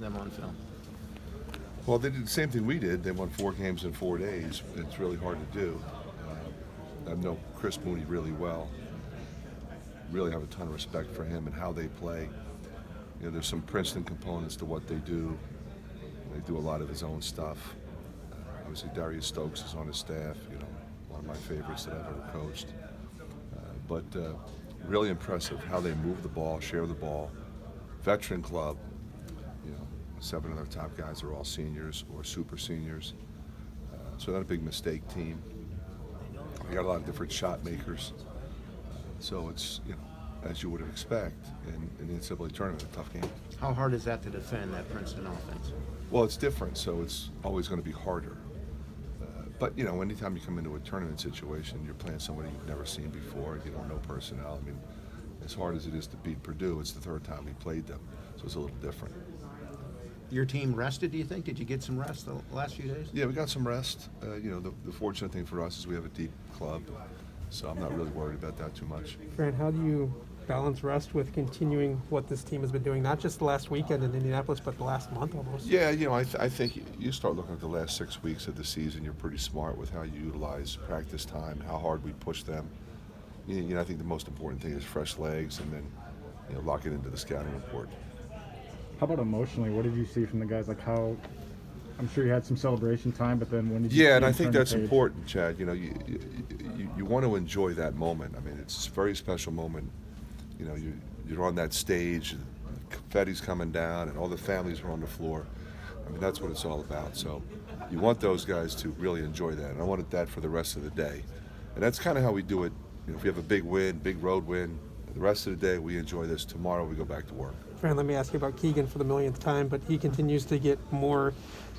them on film? Well, they did the same thing we did. They won 4 games in 4 days. It's really hard to do. I know Chris Mooney really well. Really have a ton of respect for him and how they play. There's some Princeton components to what they do. They do a lot of his own stuff. Obviously, Darius Stokes is on his staff. One of my favorites that I've ever coached. But really impressive how they move the ball, share the ball. Veteran club. 7 of their top guys are all seniors or super seniors. So not a big mistake team. We got a lot of different shot makers. So it's, as you would expect in the NCAA tournament, a tough game. How hard is that to defend, that Princeton offense? Well, it's different, so it's always going to be harder. But, anytime you come into a tournament situation, you're playing somebody you've never seen before. You don't know personnel. I mean, as hard as it is to beat Purdue, it's the 3rd time we played them, so it's a little different. Your team rested, do you think? Did you get some rest the last few days? Yeah, we got some rest. The fortunate thing for us is we have a deep club, so I'm not really worried about that too much. Fran, how do you balance rest with continuing what this team has been doing, not just the last weekend in Indianapolis, but the last month almost? Yeah, I think you start looking at the last 6 weeks of the season, you're pretty smart with how you utilize practice time, how hard we push them. I think the most important thing is fresh legs and then, lock it into the scouting report. How about emotionally? What did you see from the guys? Like how, I'm sure you had some celebration time, but then when did you Yeah, see and I them think turn the that's page? important, Chad. You want to enjoy that moment. I mean, it's a very special moment. You're on that stage, confetti's coming down, and all the families are on the floor. I mean, that's what it's all about. So you want those guys to really enjoy that, and I wanted that for the rest of the day. And that's kind of how we do it. If we have a big win, big road win, the rest of the day we enjoy this. Tomorrow we go back to work. Fran, let me ask you about Keegan for the millionth time, but he continues to get more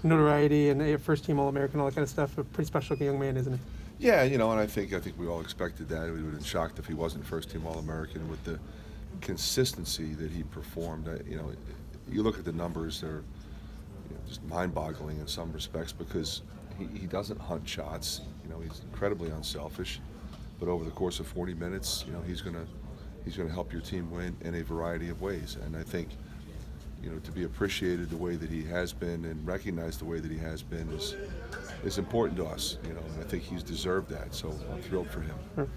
notoriety and a first-team All-American, all that kind of stuff. A pretty special young man, isn't he? Yeah, and I think we all expected that. We would have been shocked if he wasn't first-team All-American with the consistency that he performed. You look at the numbers; they're just mind-boggling in some respects because he doesn't hunt shots. He's incredibly unselfish. But over the course of 40 minutes, he's going to help your team win in a variety of ways. And I think, to be appreciated the way that he has been and recognized the way that he has been is important to us. And I think he's deserved that. So I'm thrilled for him. Sure.